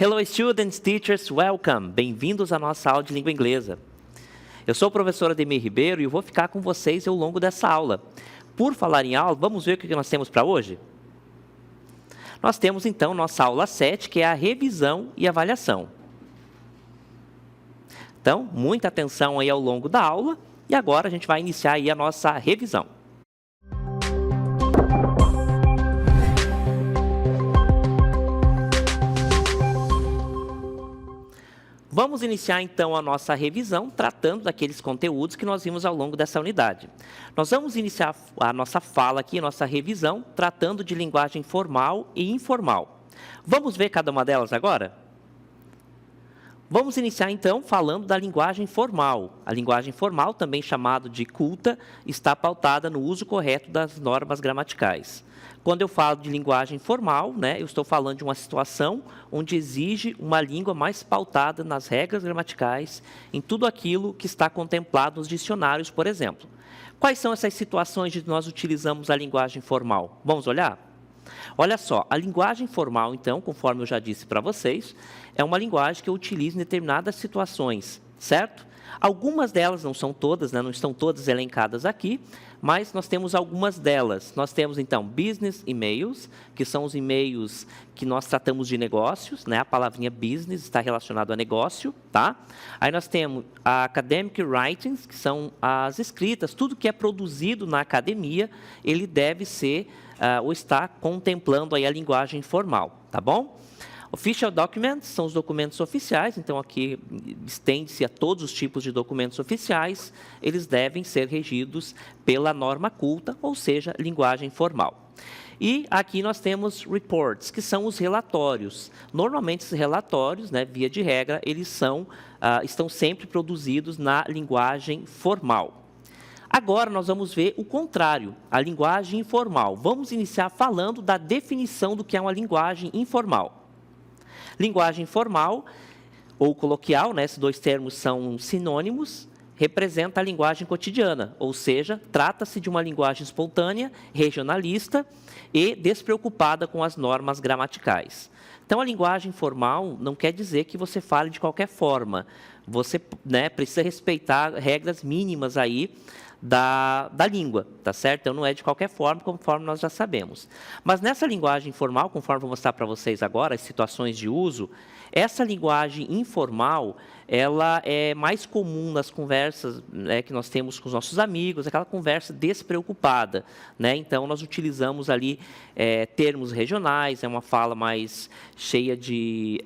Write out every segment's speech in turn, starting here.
Hello, students, teachers, welcome! Bem-vindos à nossa aula de língua inglesa. Eu sou o professor Ademir Ribeiro e eu vou ficar com vocês ao longo dessa aula. Por falar em aula, vamos ver o que nós temos para hoje? Nós temos, então, nossa aula 7, que é a revisão e avaliação. Então, muita atenção aí ao longo da aula. E agora a gente vai iniciar aí a nossa revisão. Vamos iniciar, então, a nossa revisão, tratando daqueles conteúdos que nós vimos ao longo dessa unidade. Nós vamos iniciar a nossa fala aqui, a nossa revisão, tratando de linguagem formal e informal. Vamos ver cada uma delas agora? Vamos iniciar, então, falando da linguagem formal. A linguagem formal, também chamada de culta, está pautada no uso correto das normas gramaticais. Quando eu falo de linguagem formal, eu estou falando de uma situação onde exige uma língua mais pautada nas regras gramaticais, em tudo aquilo que está contemplado nos dicionários, por exemplo. Quais são essas situações onde nós utilizamos a linguagem formal? Vamos olhar? Olha só, a linguagem formal, então, conforme eu já disse para vocês, é uma linguagem que eu utilizo em determinadas situações, certo? Algumas delas, não são todas, não estão todas elencadas aqui, mas nós temos algumas delas. Nós temos, então, business emails, que são os e-mails que nós tratamos de negócios, a palavrinha business está relacionado a negócio, tá? Aí nós temos a academic writings, que são as escritas, tudo que é produzido na academia, ele deve ser ou está contemplando aí a linguagem formal, tá bom? Official documents são os documentos oficiais, então aqui estende-se a todos os tipos de documentos oficiais, eles devem ser regidos pela norma culta, ou seja, linguagem formal. E aqui nós temos reports, que são os relatórios. Normalmente esses relatórios, via de regra, eles estão sempre produzidos na linguagem formal. Agora nós vamos ver o contrário, a linguagem informal. Vamos iniciar falando da definição do que é uma linguagem informal. Linguagem formal ou coloquial, esses dois termos são sinônimos, representa a linguagem cotidiana, ou seja, trata-se de uma linguagem espontânea, regionalista e despreocupada com as normas gramaticais. Então, a linguagem formal não quer dizer que você fale de qualquer forma. Você precisa respeitar regras mínimas aí da língua, tá certo? Então, não é de qualquer forma, conforme nós já sabemos. Mas nessa linguagem informal, conforme eu vou mostrar para vocês agora, as situações de uso, essa linguagem informal, ela é mais comum nas conversas que nós temos com os nossos amigos, aquela conversa despreocupada, Então, nós utilizamos ali termos regionais, é uma fala mais cheia de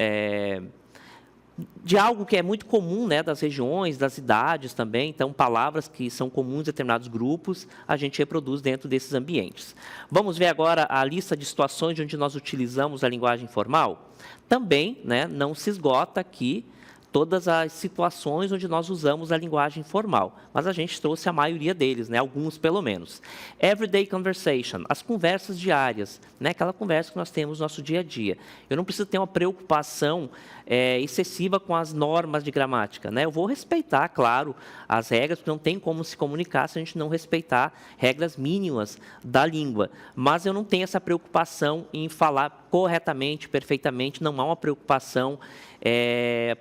algo que é muito comum, das regiões, das idades também. Então, palavras que são comuns em determinados grupos, a gente reproduz dentro desses ambientes. Vamos ver agora a lista de situações onde nós utilizamos a linguagem formal? Também, não se esgota aqui todas as situações onde nós usamos a linguagem formal, mas a gente trouxe a maioria deles, alguns pelo menos. Everyday conversation, as conversas diárias, aquela conversa que nós temos no nosso dia a dia. Eu não preciso ter uma preocupação excessiva com as normas de gramática, Eu vou respeitar, claro, as regras, porque não tem como se comunicar se a gente não respeitar regras mínimas da língua, mas eu não tenho essa preocupação em falar corretamente, perfeitamente, não há uma preocupação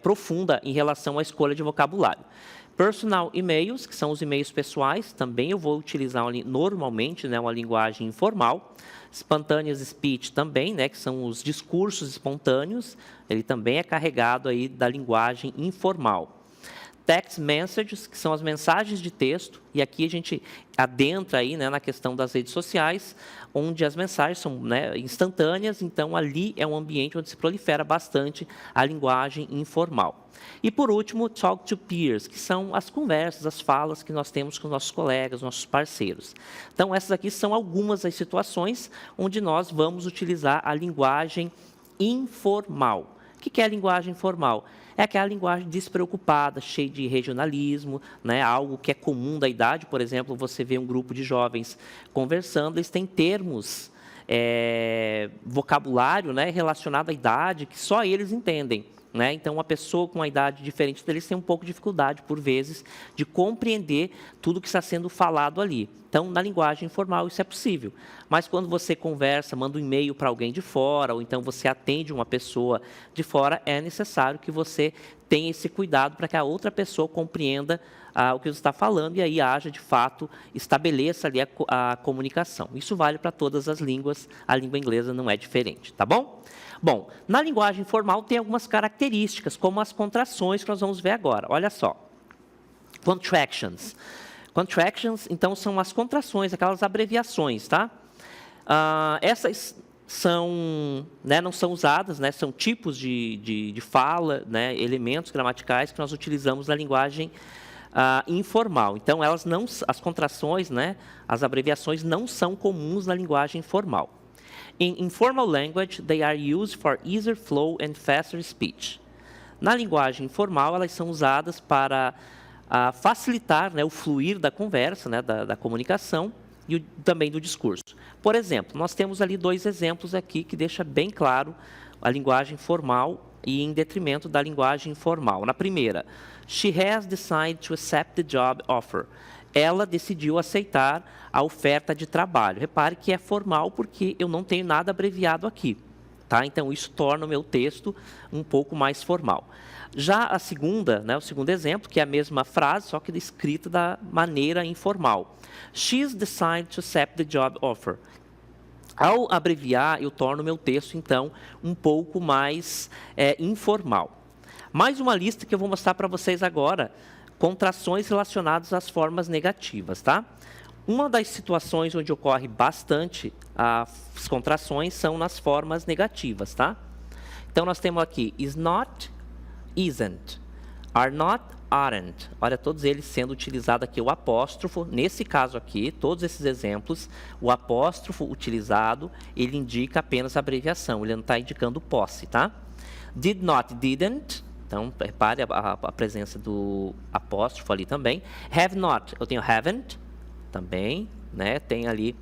profunda em relação à escolha de vocabulário. Personal emails, que são os e-mails pessoais, também eu vou utilizar normalmente uma linguagem informal. Spontaneous speech também, que são os discursos espontâneos, ele também é carregado aí da linguagem informal. Text messages, que são as mensagens de texto, e aqui a gente adentra aí, na questão das redes sociais, onde as mensagens são instantâneas, então ali é um ambiente onde se prolifera bastante a linguagem informal. E por último, talk to peers, que são as conversas, as falas que nós temos com nossos colegas, nossos parceiros. Então, essas aqui são algumas das situações onde nós vamos utilizar a linguagem informal. O que é a linguagem informal? É aquela linguagem despreocupada, cheia de regionalismo, algo que é comum da idade. Por exemplo, você vê um grupo de jovens conversando, eles têm termos, vocabulário relacionado à idade, que só eles entendem. né? Então, uma pessoa com uma idade diferente deles tem um pouco de dificuldade, por vezes, de compreender tudo que está sendo falado ali. Então, na linguagem informal, isso é possível. Mas quando você conversa, manda um e-mail para alguém de fora, ou então você atende uma pessoa de fora, é necessário que você tenha esse cuidado para que a outra pessoa compreenda o que você está falando e aí haja, de fato, estabeleça ali a comunicação. Isso vale para todas as línguas, a língua inglesa não é diferente, tá bom? Bom, na linguagem formal tem algumas características, como as contrações que nós vamos ver agora. Olha só. Contractions. Contractions, então, são as contrações, aquelas abreviações, tá? Essas são, né, não são usadas, né, são tipos de fala, né, elementos gramaticais que nós utilizamos na linguagem informal. Então, as contrações, né, as abreviações não são comuns na linguagem formal. In informal language, they are used for easier flow and faster speech. Na linguagem informal, elas são usadas para facilitar, né, o fluir da conversa, né, da comunicação e também do discurso. Por exemplo, nós temos ali 2 exemplos aqui que deixa bem claro a linguagem formal e em detrimento da linguagem informal. Na primeira, she has decided to accept the job offer. Ela decidiu aceitar a oferta de trabalho. Repare que é formal porque eu não tenho nada abreviado aqui, tá? Então, isso torna o meu texto um pouco mais formal. Já a segunda, né, o segundo exemplo, que é a mesma frase, só que escrita da maneira informal. She's decided to accept the job offer. Ao abreviar, eu torno o meu texto, então, um pouco mais informal. Mais uma lista que eu vou mostrar para vocês agora, contrações relacionadas às formas negativas, tá? Uma das situações onde ocorre bastante as contrações são nas formas negativas, tá? Então, nós temos aqui is not, isn't, are not, aren't. Olha, todos eles sendo utilizado aqui o apóstrofo. Nesse caso aqui, todos esses exemplos, o apóstrofo utilizado, ele indica apenas a abreviação, ele não está indicando posse, tá? Did not, didn't. Então, repare a presença do apóstrofo ali também. Have not, eu tenho haven't, também, né? Tem ali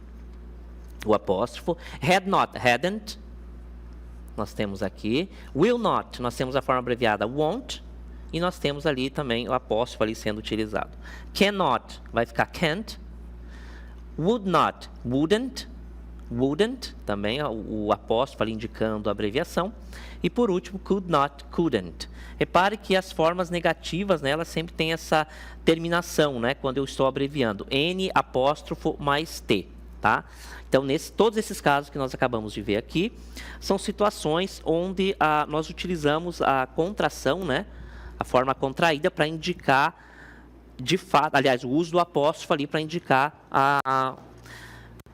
o apóstrofo. Had not, hadn't, nós temos aqui. Will not, nós temos a forma abreviada won't, e nós temos ali também o apóstrofo ali sendo utilizado. Cannot, vai ficar can't. Would not, wouldn't, wouldn't, também o apóstrofo ali indicando a abreviação. E por último, could not, couldn't. Repare que as formas negativas, né, elas sempre têm essa terminação, né, quando eu estou abreviando. N apóstrofo mais T, tá? Então, todos esses casos que nós acabamos de ver aqui, são situações onde nós utilizamos a contração, né, a forma contraída para indicar, de fato, aliás, o uso do apóstrofo ali para indicar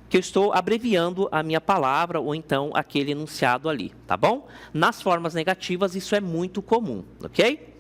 que eu estou abreviando a minha palavra ou então aquele enunciado ali, tá bom? Nas formas negativas, isso é muito comum, ok?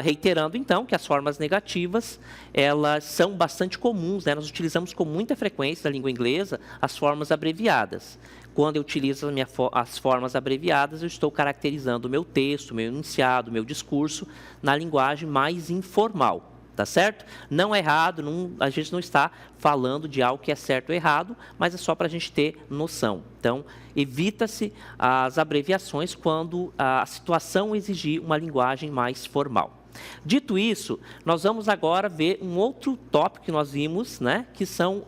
Reiterando, então, que as formas negativas, elas são bastante comuns, né? Nós utilizamos com muita frequência na língua inglesa as formas abreviadas. Quando eu utilizo as formas abreviadas, eu estou caracterizando o meu texto, o meu enunciado, o meu discurso na linguagem mais informal. Tá certo? Não é errado, a gente não está falando de algo que é certo ou errado, mas é só para a gente ter noção. Então, evita-se as abreviações quando a situação exigir uma linguagem mais formal. Dito isso, nós vamos agora ver um outro tópico que nós vimos, né, que são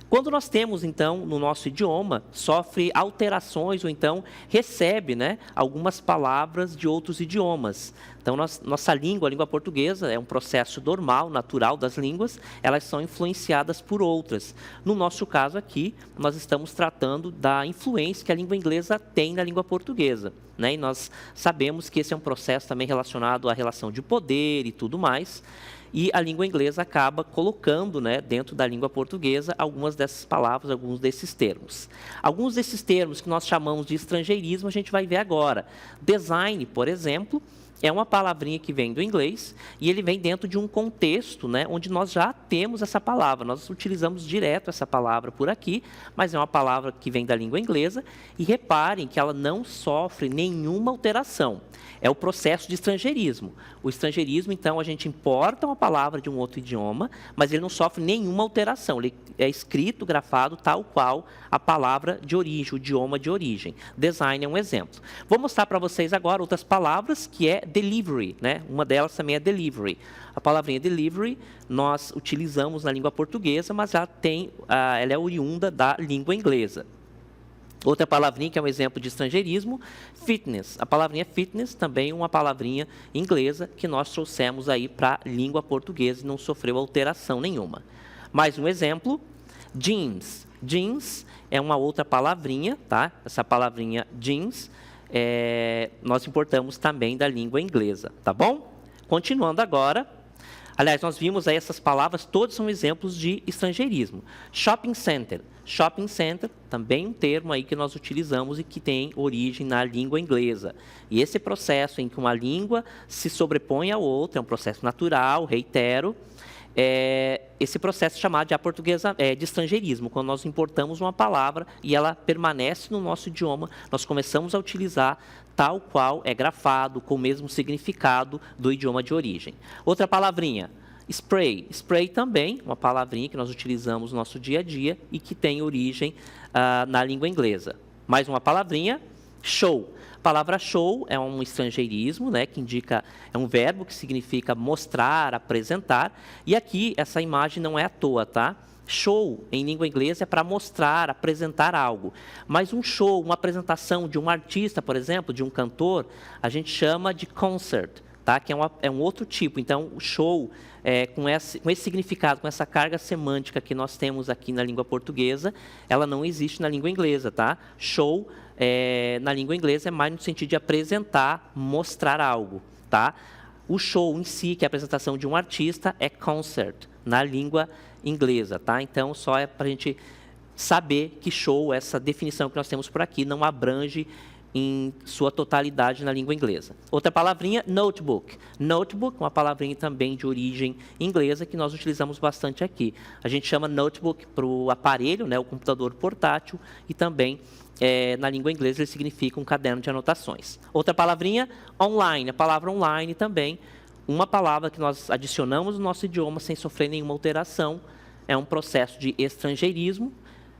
quando nós temos, então, no nosso idioma, sofre alterações ou então recebe, né, algumas palavras de outros idiomas. Então, nossa língua, a língua portuguesa, é um processo normal, natural das línguas, elas são influenciadas por outras. No nosso caso aqui, nós estamos tratando da influência que a língua inglesa tem na língua portuguesa, né? E nós sabemos que esse é um processo também relacionado à relação de poder e tudo mais. E a língua inglesa acaba colocando, né, dentro da língua portuguesa algumas dessas palavras, alguns desses termos. Alguns desses termos que nós chamamos de estrangeirismo, a gente vai ver agora. Design, por exemplo, é uma palavrinha que vem do inglês e ele vem dentro de um contexto, né, onde nós já temos essa palavra. Nós utilizamos direto essa palavra por aqui, mas é uma palavra que vem da língua inglesa e reparem que ela não sofre nenhuma alteração. É o processo de estrangeirismo. O estrangeirismo, então, a gente importa uma palavra de um outro idioma, mas ele não sofre nenhuma alteração. Ele é escrito, grafado, tal qual a palavra de origem, o idioma de origem. Design é um exemplo. Vou mostrar para vocês agora outras palavras, que é delivery, né? Uma delas também é delivery. A palavrinha delivery nós utilizamos na língua portuguesa, mas ela é oriunda da língua inglesa. Outra palavrinha que é um exemplo de estrangeirismo, fitness. A palavrinha fitness também é uma palavrinha inglesa que nós trouxemos aí para a língua portuguesa e não sofreu alteração nenhuma. Mais um exemplo, jeans. Jeans é uma outra palavrinha, tá? Essa palavrinha jeans nós importamos também da língua inglesa, tá bom? Continuando agora. Aliás, nós vimos aí essas palavras, todos são exemplos de estrangeirismo. Shopping center. Shopping center, também um termo aí que nós utilizamos e que tem origem na língua inglesa. E esse processo em que uma língua se sobrepõe à outra, é um processo natural, reitero, esse processo chamado de estrangeirismo, quando nós importamos uma palavra e ela permanece no nosso idioma, nós começamos a utilizar tal qual é grafado, com o mesmo significado do idioma de origem. Outra palavrinha, spray. Spray também, uma palavrinha que nós utilizamos no nosso dia a dia e que tem origem na língua inglesa. Mais uma palavrinha, show. A palavra show é um estrangeirismo, né, que indica, é um verbo que significa mostrar, apresentar. E aqui, essa imagem não é à toa, tá? Show, em língua inglesa, é para mostrar, apresentar algo. Mas um show, uma apresentação de um artista, por exemplo, de um cantor, a gente chama de concert, tá? Que é um outro tipo. Então, o show, com esse significado, com essa carga semântica que nós temos aqui na língua portuguesa, ela não existe na língua inglesa, tá? Show, na língua inglesa, é mais no sentido de apresentar, mostrar algo, tá? O show em si, que é a apresentação de um artista, é concert, na língua inglesa, tá? Então, só é para a gente saber que show, essa definição que nós temos por aqui, não abrange em sua totalidade na língua inglesa. Outra palavrinha, notebook. Notebook, uma palavrinha também de origem inglesa que nós utilizamos bastante aqui. A gente chama notebook para o aparelho, né, o computador portátil, e também na língua inglesa ele significa um caderno de anotações. Outra palavrinha, online. A palavra online também, uma palavra que nós adicionamos no nosso idioma sem sofrer nenhuma alteração, é um processo de estrangeirismo.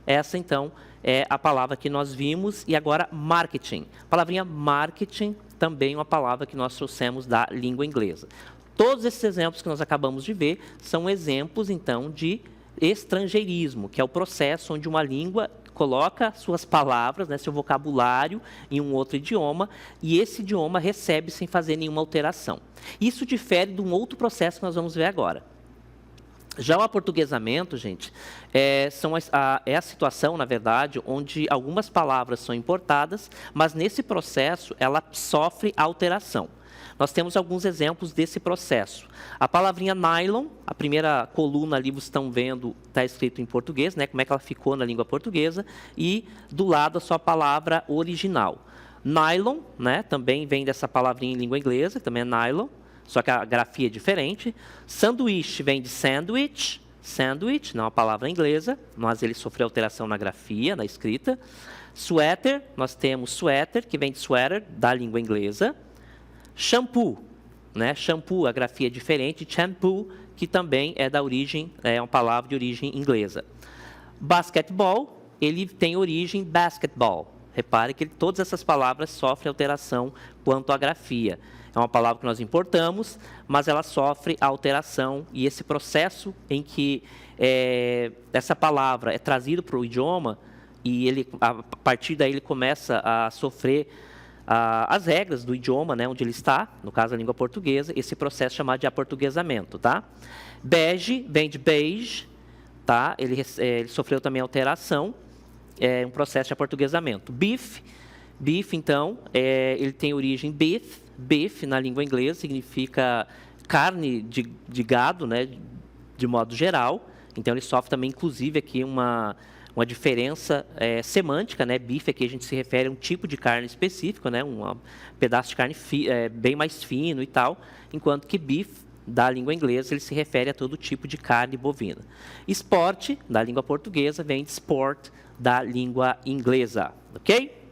Essa, então, é a palavra que nós vimos. E agora, marketing. A palavrinha marketing também é uma palavra que nós trouxemos da língua inglesa. Todos esses exemplos que nós acabamos de ver são exemplos, então, de estrangeirismo, que é o processo onde uma língua coloca suas palavras, né, seu vocabulário em um outro idioma, e esse idioma recebe sem fazer nenhuma alteração. Isso difere de um outro processo que nós vamos ver agora. Já o aportuguesamento, gente, é a situação, na verdade, onde algumas palavras são importadas, mas nesse processo ela sofre alteração. Nós temos alguns exemplos desse processo. A palavrinha nylon, a primeira coluna ali, vocês estão vendo, está escrito em português, né, como é que ela ficou na língua portuguesa, e do lado a sua palavra original. Nylon, né, também vem dessa palavrinha em língua inglesa, que também é nylon, só que a grafia é diferente. Sanduíche vem de sandwich, sandwich, não é uma palavra inglesa, mas ele sofreu alteração na grafia, na escrita. Sweater, nós temos sweater, que vem de sweater, da língua inglesa. Shampoo, né? Shampoo, a grafia é diferente. Shampoo, que também é da origem, é uma palavra de origem inglesa. Basketball, ele tem origem basketball. Repare que todas essas palavras sofrem alteração quanto à grafia. É uma palavra que nós importamos, mas ela sofre alteração, e esse processo em que essa palavra é trazida para o idioma, e a partir daí ele começa a sofrer as regras do idioma, né, onde ele está, no caso a língua portuguesa, esse processo chamado de aportuguesamento, tá? Bege vem de beige, tá? Ele sofreu também alteração, é um processo de aportuguesamento. Beef, então, ele tem origem beef na língua inglesa, significa carne de gado, né, de modo geral. Então ele sofre também, inclusive, aqui uma uma diferença semântica, né? Beef aqui a gente se refere a um tipo de carne específico, né? Um pedaço de carne bem mais fino e tal, enquanto que beef, da língua inglesa, ele se refere a todo tipo de carne bovina. Esporte, da língua portuguesa, vem de sport, da língua inglesa, ok?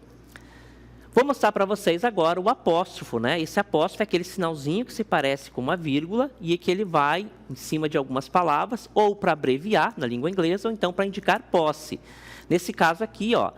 Vou mostrar para vocês agora o apóstrofo, né? Esse apóstrofo é aquele sinalzinho que se parece com uma vírgula e que ele vai em cima de algumas palavras, ou para abreviar na língua inglesa, ou então para indicar posse. Nesse caso aqui, ó,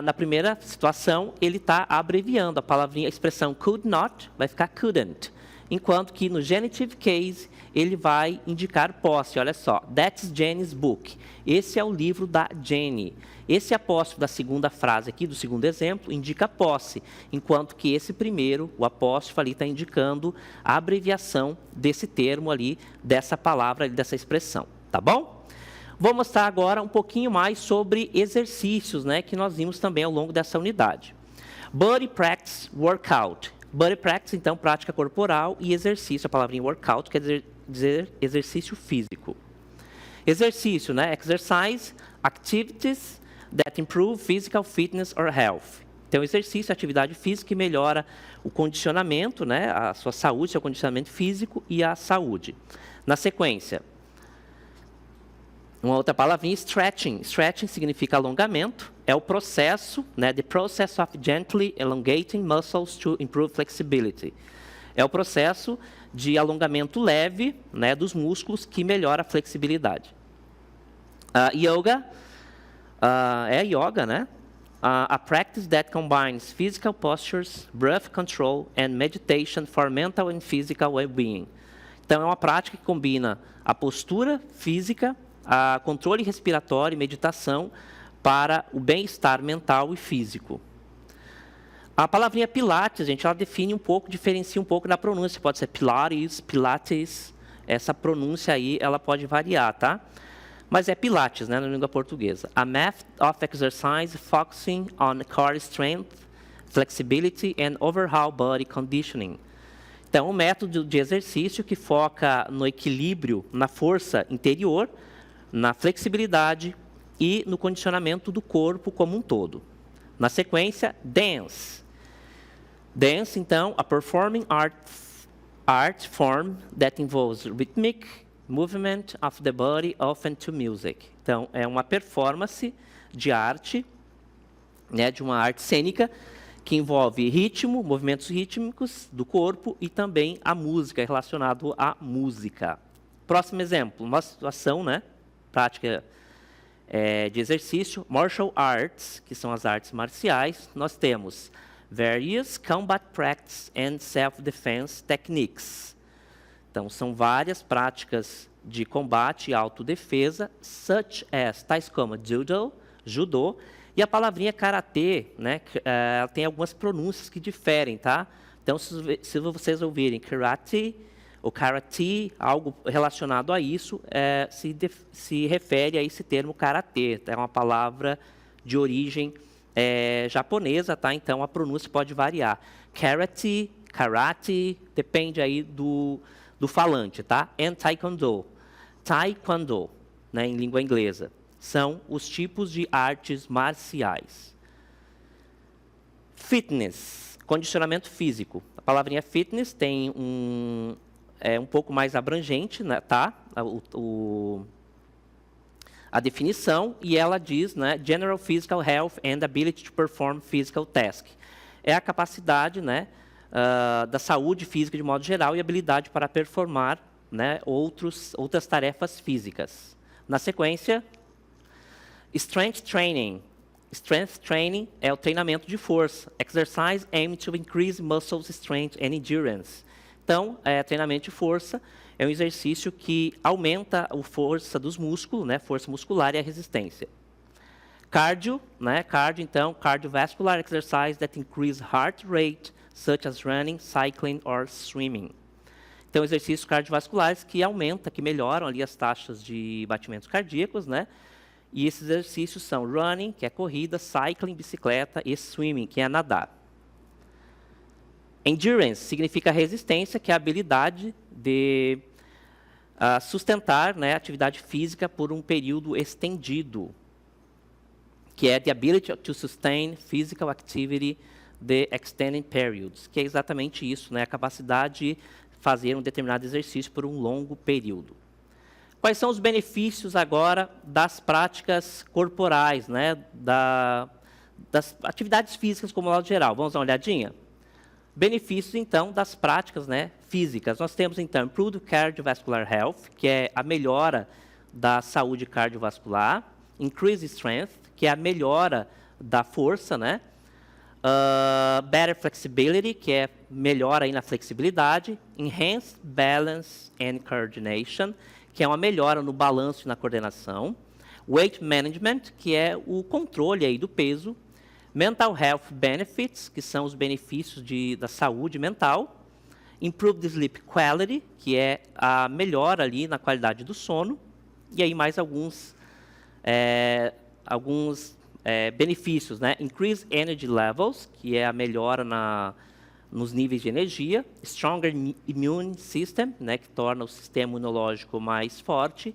na primeira situação, ele está abreviando a palavrinha, a expressão could not, vai ficar couldn't. Enquanto que no genitive case, ele vai indicar posse. Olha só, that's Jenny's book. Esse é o livro da Jenny. Esse apóstrofo da segunda frase aqui, do segundo exemplo, indica posse, enquanto que esse primeiro, o apóstrofo ali está indicando a abreviação desse termo ali, dessa palavra, dessa expressão, tá bom? Vou mostrar agora um pouquinho mais sobre exercícios, né, que nós vimos também ao longo dessa unidade. Body practice, workout. Body practice, então, prática corporal, e exercício, a palavrinha workout quer dizer exercício físico. Exercício, né? Exercise, activities that improve physical fitness or health. Então, exercício, atividade física que melhora o condicionamento, né? A sua saúde, seu condicionamento físico e a saúde. Na sequência, uma outra palavrinha, stretching. Stretching significa alongamento, é o processo, né? The process of gently elongating muscles to improve flexibility. É o processo de alongamento leve, né, dos músculos que melhora a flexibilidade. Yoga, é yoga, né? A practice that combines physical postures, breath control and meditation for mental and physical well-being. Então, é uma prática que combina a postura física, a controle respiratório e meditação para o bem-estar mental e físico. A palavrinha Pilates, gente, ela define um pouco, diferencia um pouco na pronúncia. Pode ser Pilates, Pilates. Essa pronúncia aí, ela pode variar, tá? Mas é Pilates, né, na língua portuguesa. A method of exercise focusing on core strength, flexibility and overall body conditioning. Então, um método de exercício que foca no equilíbrio, na força interior, na flexibilidade e no condicionamento do corpo como um todo. Na sequência, dance. Dance, então, a performing art form that involves rhythmic movement of the body, often to music. Então, é uma performance de arte, né, de uma arte cênica, que envolve ritmo, movimentos rítmicos do corpo e também a música, relacionado à música. Próximo exemplo, uma situação, né, prática de exercício, martial arts, que são as artes marciais. Nós temos various combat practice and self-defense techniques. Então, são várias práticas de combate e autodefesa, such as, tais como judô, e a palavrinha karatê, né, ela tem algumas pronúncias que diferem, tá? Então, se vocês ouvirem karate, o karatê, algo relacionado a isso, se refere a esse termo karatê. É uma palavra de origem japonesa, tá? Então, a pronúncia pode variar. Karate, depende aí do falante, tá? And taekwondo, né, em língua inglesa. São os tipos de artes marciais. Fitness, condicionamento físico. A palavrinha fitness tem um pouco mais abrangente, né, tá? A definição, e ela diz, né, general physical health and ability to perform physical task. É a capacidade, né, da saúde física de modo geral e habilidade para performar, né, outras tarefas físicas. Na sequência, strength training. Strength training é o treinamento de força. Exercise aimed to increase muscle strength and endurance. Então, treinamento de força é um exercício que aumenta a força dos músculos, né, força muscular e a resistência. Cardio, né, então, cardiovascular exercise that increase heart rate, such as running, cycling or swimming. Então, exercícios cardiovasculares que melhoram ali as taxas de batimentos cardíacos, né? E esses exercícios são running, que é corrida, cycling, bicicleta, e swimming, que é nadar. Endurance significa resistência, que é a habilidade de sustentar, né, atividade física por um período estendido. que é the ability to sustain physical activity the extended periods, que é exatamente isso, né? A capacidade de fazer um determinado exercício por um longo período. Quais são os benefícios agora das práticas corporais, né? Das atividades físicas como modo geral? Vamos dar uma olhadinha? Benefícios, então, das práticas, né, físicas. Nós temos, então, Improved Cardiovascular Health, que é a melhora da saúde cardiovascular. Increased Strength, que é a melhora da força, né? Better Flexibility, que é melhora aí na flexibilidade. Enhanced Balance and Coordination, que é uma melhora no balanço e na coordenação. Weight Management, que é o controle aí do peso. Mental Health Benefits, que são os benefícios da saúde mental. Improved Sleep Quality, que é a melhora ali na qualidade do sono. E aí mais alguns benefícios, né? Increased Energy Levels, que é a melhora nos níveis de energia. Stronger Immune System, né? Que torna o sistema imunológico mais forte.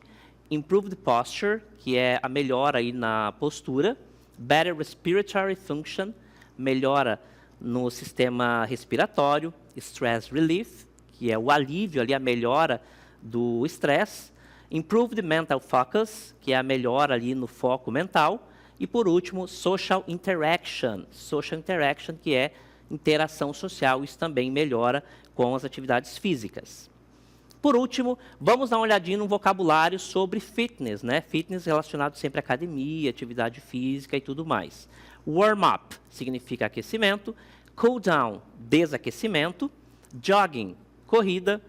Improved Posture, que é a melhora aí na postura. Better Respiratory Function, melhora no sistema respiratório. Stress Relief, que é o alívio ali, a melhora do estresse. Improved Mental Focus, que é a melhora ali no foco mental. E, por último, Social Interaction. Social Interaction, que é interação social, isso também melhora com as atividades físicas. Por último, vamos dar uma olhadinha no vocabulário sobre fitness, né? Fitness relacionado sempre à academia, atividade física e tudo mais. Warm-up significa aquecimento. Cool-down, desaquecimento. Jogging, corrida.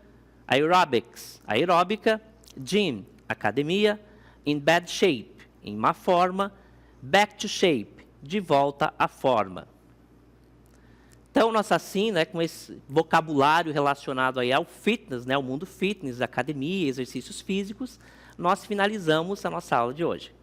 Aerobics, aeróbica. Gym, academia. In bad shape, em má forma. Back to shape, de volta à forma. Então, nós assim, né, com esse vocabulário relacionado aí ao fitness, né, ao mundo fitness, academia, exercícios físicos, nós finalizamos a nossa aula de hoje.